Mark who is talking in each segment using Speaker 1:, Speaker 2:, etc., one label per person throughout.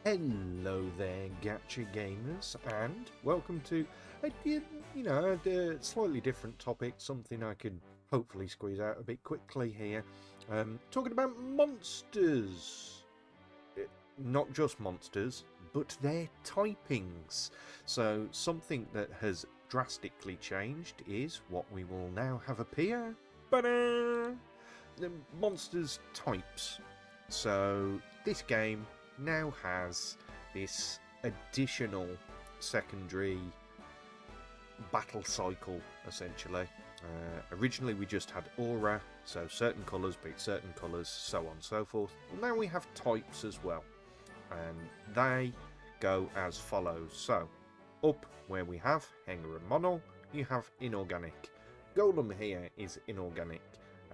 Speaker 1: Hello there, Gacha gamers, and welcome to a slightly different topic, something I could hopefully squeeze out a bit quickly here. Talking about monsters. Not just monsters, but their typings. So something that has drastically changed is what we will now have appear. The monsters types. So this game now has this additional secondary battle cycle, essentially. Originally we just had aura, so certain colours beat certain colours, so on and so forth. Well, now we have types as well, and they go as follows. So, up where we have Hanger and Monol, you have inorganic. Golem here is inorganic,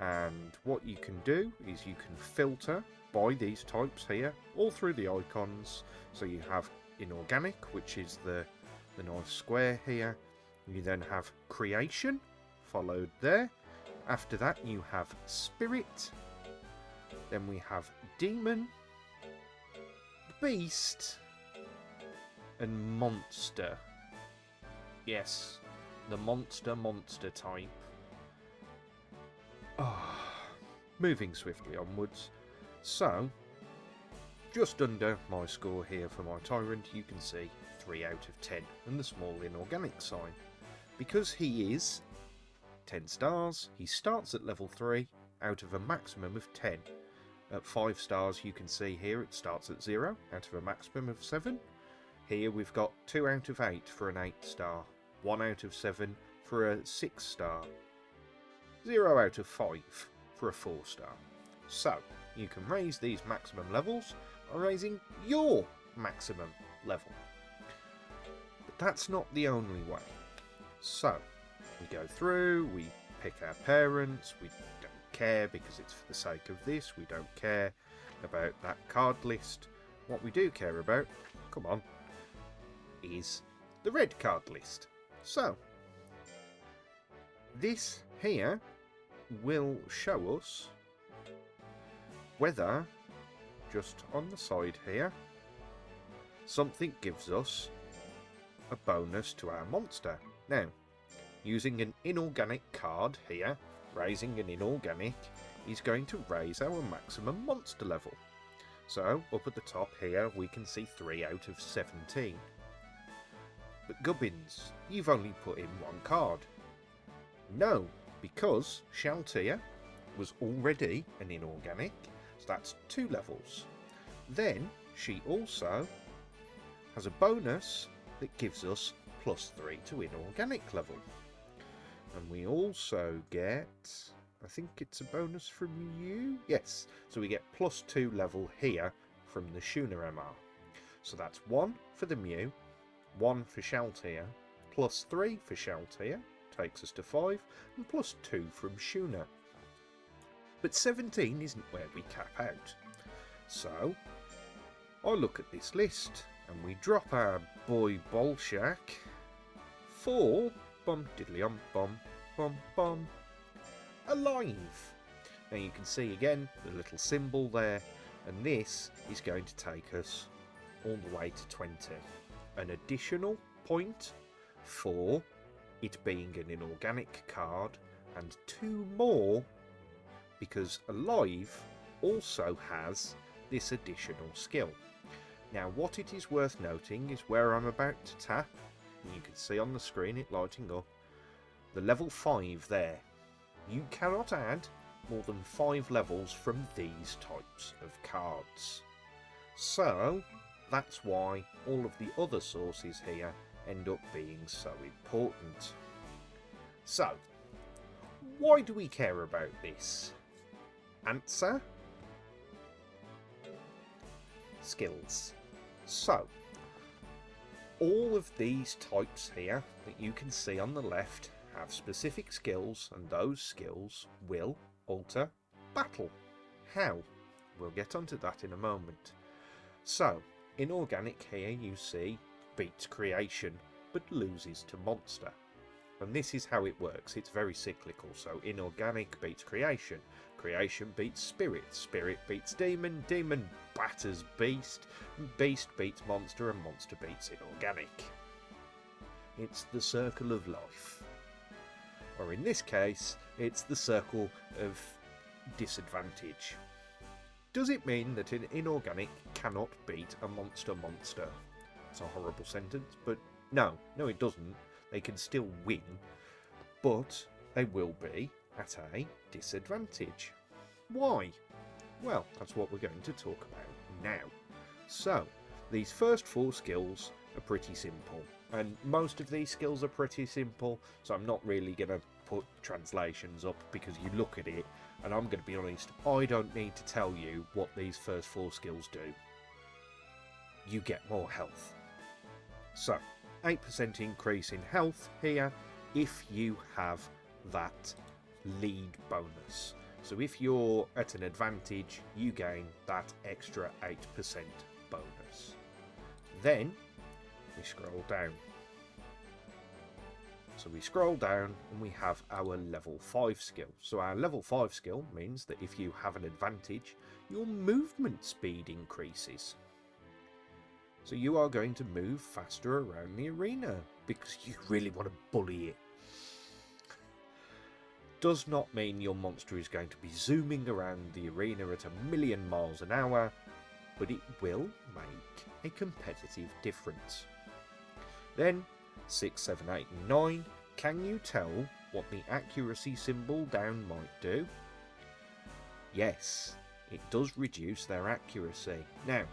Speaker 1: and what you can do is you can filter by these types here, all through the icons. So you have inorganic, which is the nice square here. You then have creation, followed there. After that you have spirit. Then we have demon, beast, and monster. Yes, the monster type. Moving swiftly onwards. So, just under my score here for my Tyrant, you can see 3 out of 10 and the small inorganic sign. Because he is 10 stars, he starts at level 3 out of a maximum of 10. At 5 stars you can see here it starts at 0 out of a maximum of 7. Here we've got 2 out of 8 for an 8 star, 1 out of 7 for a 6 star, 0 out of 5 for a 4 star. So, you can raise these maximum levels by raising your maximum level. But that's not the only way. So, we go through, we pick our parents, we don't care because it's for the sake of this, we don't care about that card list. What we do care about, come on, is the red card list. So, this here will show us whether, just on the side here, something gives us a bonus to our monster. Now, using an inorganic card here, raising an inorganic, is going to raise our maximum monster level. So, up at the top here, we can see 3 out of 17. But Gubbins, you've only put in 1 card. No, because Shaltia was already an inorganic, so that's 2 levels. Then she also has a bonus that gives us +3 to inorganic level. And we also get, I think it's a bonus from you? Yes, so we get +2 level here from the Shuna MR. So that's 1 for the Mew, 1 for Shaltia, +3 for Shaltia, takes us to 5, and +2 from Shuna. But 17 isn't where we cap out. So, I look at this list, and we drop our boy Bolshak for, bum diddly bum bum bum, alive. Now you can see again the little symbol there, and this is going to take us all the way to 20. An additional point for it being an inorganic card, and 2 more because alive also has this additional skill. Now what it is worth noting is where I'm about to tap, and you can see on the screen it lighting up, the level 5 there. You cannot add more than 5 levels from these types of cards. So that's why all of the other sources here end up being so important. So, why do we care about this? Answer? Skills. So, all of these types here that you can see on the left have specific skills, and those skills will alter battle. How? We'll get onto that in a moment. So, inorganic here you see beats creation but loses to monster. And this is how it works. It's very cyclical. So inorganic beats creation. Creation beats spirit, spirit beats demon, demon batters beast, beast beats monster, and monster beats inorganic. It's the circle of life. Or in this case, it's the circle of disadvantage. Does it mean that an inorganic cannot beat a monster? It's a horrible sentence, but no, it doesn't. They can still win, but they will be at a disadvantage. Why? Well, that's what we're going to talk about now. So, these first 4 skills are pretty simple, and most of these skills are pretty simple, so I'm not really going to put translations up because you look at it, and I'm going to be honest, I don't need to tell you what these first 4 skills do. You get more health. So, 8% increase in health here if you have that lead bonus. So if you're at an advantage, you gain that extra 8% bonus. Then we scroll down. So we scroll down and we have our level 5 skill. So our level 5 skill means that if you have an advantage, your movement speed increases. So you are going to move faster around the arena because you really want to bully it. Does not mean your monster is going to be zooming around the arena at 1,000,000 miles an hour, but it will make a competitive difference. Then 6, 7, 8 and 9, can you tell what the accuracy symbol down might do? Yes, it does reduce their accuracy. Now,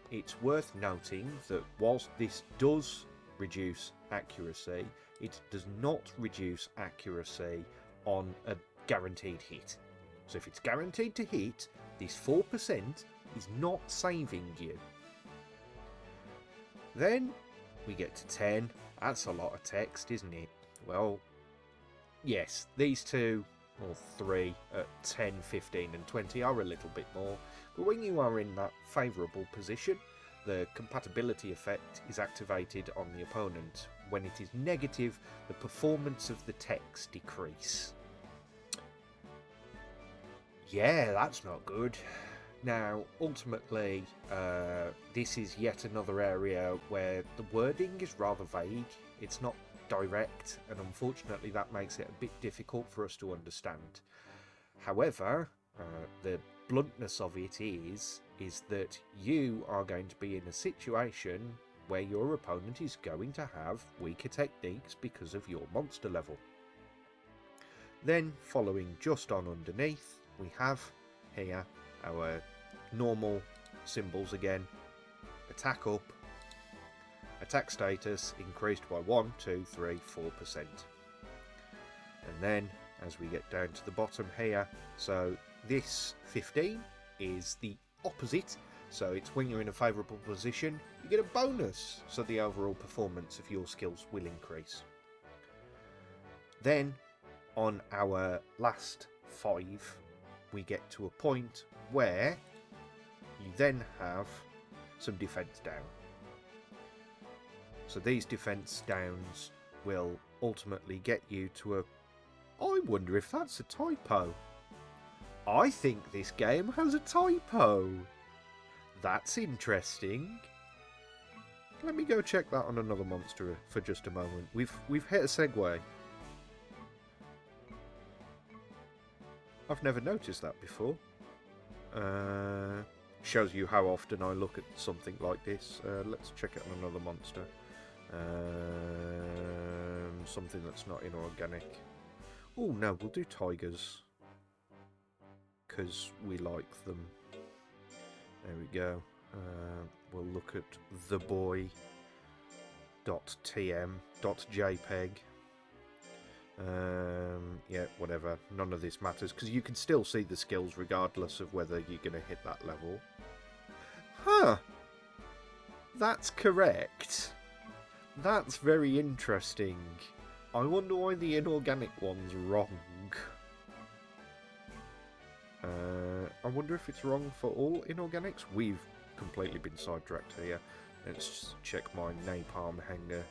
Speaker 1: it's worth noting that whilst this does reduce accuracy, it does not reduce accuracy on a guaranteed hit. So if it's guaranteed to hit, this 4% is not saving you. Then we get to 10. That's a lot of text, isn't it? Well, yes, these 2 or 3 at 10, 15 and 20 are a little bit more, but when you are in that favourable position, the compatibility effect is activated on the opponent. When it is negative, the performance of the text decrease. Yeah, that's not good. Now, ultimately, this is yet another area where the wording is rather vague. It's not direct, and unfortunately that makes it a bit difficult for us to understand. However, the bluntness of it is that you are going to be in a situation where your opponent is going to have weaker techniques because of your monster level. Then, following just on underneath, we have here our normal symbols again. Attack up, attack status increased by 1, 2, 3, 4%. And then as we get down to the bottom here, so this 15 is the opposite, so it's when you're in a favourable position you get a bonus, so the overall performance of your skills will increase. Then on our last 5 we get to a point where you then have some defense down. So these defense downs will ultimately get you to a... I wonder if that's a typo. I think this game has a typo. That's interesting. Let me go check that on another monster for just a moment. We've hit a segue. I've never noticed that before. Shows you how often I look at something like this. Let's check it on another monster. Something that's not inorganic. Oh no, we'll do tigers, because we like them. There we go. We'll look at theboy.tm.jpg. Yeah, whatever. None of this matters, because you can still see the skills regardless of whether you're going to hit that level. Huh. That's correct. That's very interesting. I wonder why the inorganic one's wrong. I wonder if it's wrong for all inorganics. We've completely been sidetracked here. Let's check my napalm hanger.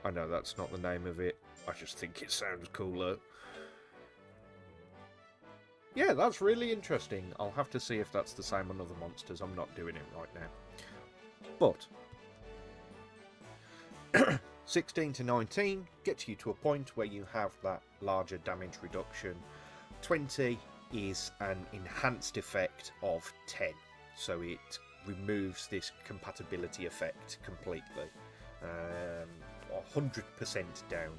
Speaker 1: I know that's not the name of it. I just think it sounds cooler. Yeah, that's really interesting. I'll have to see if that's the same on other monsters. I'm not doing it right now. But 16 to 19 gets you to a point where you have that larger damage reduction. 20 is an enhanced effect of 10, so it removes this compatibility effect completely. 100% down.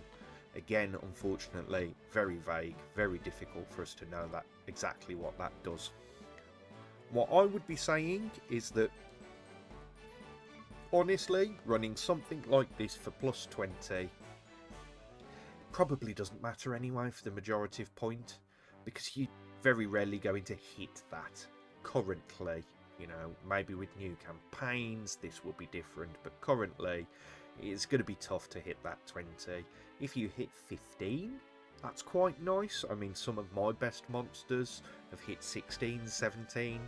Speaker 1: Again, unfortunately, very vague, very difficult for us to know that exactly what that does. What I would be saying is that, honestly, running something like this for plus 20 probably doesn't matter anyway for the majority of point, because you're very rarely going to hit that currently. You know, maybe with new campaigns this will be different, but currently it's going to be tough to hit that 20. If you hit 15, that's quite nice. I mean, some of my best monsters have hit 16, 17.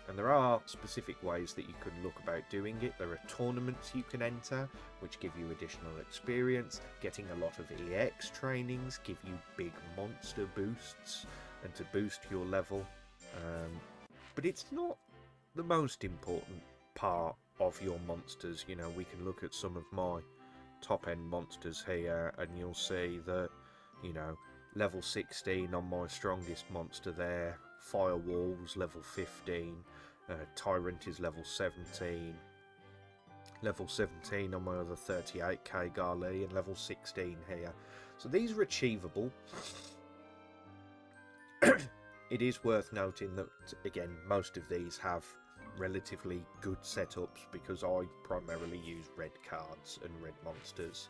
Speaker 1: And there are specific ways that you can look about doing it. There are tournaments you can enter, which give you additional experience. Getting a lot of EX trainings give you big monster boosts, and to boost your level. But it's not the most important part of your monsters. You know, we can look at some of my top end monsters here, and you'll see that, you know, level 16 on my strongest monster there, Firewall's level 15, Tyrant is level 17, level 17 on my other 38k Garly, and level 16 here. So these are achievable. It is worth noting that, again, most of these have relatively good setups, because I primarily use red cards and red monsters.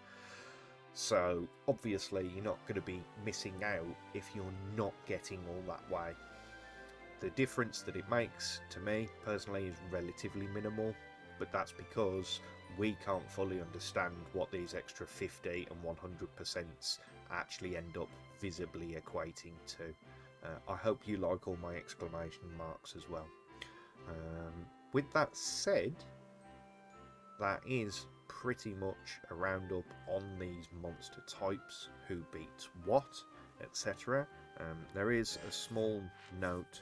Speaker 1: So obviously you're not going to be missing out if you're not getting all that way. The difference that it makes to me personally is relatively minimal, but that's because we can't fully understand what these extra 50 and 100% actually end up visibly equating to. I hope you like all my exclamation marks as well. With that said, that is pretty much a roundup on these monster types, who beats what, etc. There is a small note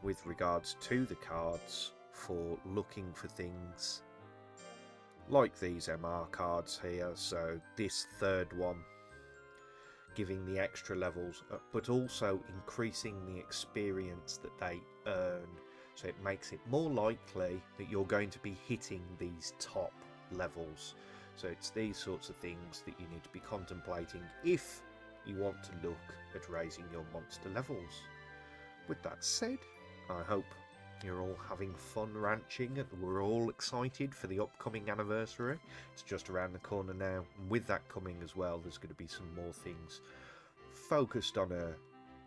Speaker 1: with regards to the cards for looking for things like these MR cards here. So this third one giving the extra levels, but also increasing the experience that they earn. So it makes it more likely that you're going to be hitting these top levels. So it's these sorts of things that you need to be contemplating if you want to look at raising your monster levels. With that said, I hope you're all having fun ranching, and we're all excited for the upcoming anniversary. It's just around the corner now, and with that coming as well, there's going to be some more things focused on a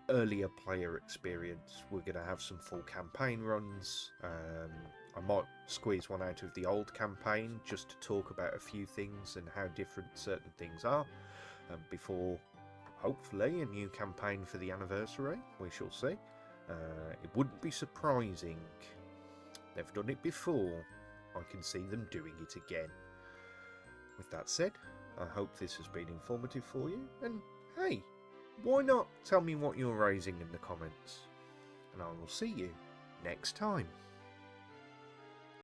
Speaker 1: earlier player experience. We're going to have some full campaign runs. I might squeeze one out of the old campaign just to talk about a few things and how different certain things are, before hopefully a new campaign for the anniversary. We shall see. It wouldn't be surprising. They've done it before. I can see them doing it again. With that said, I hope this has been informative for you, and hey, why not tell me what you're raising in the comments? And I will see you next time.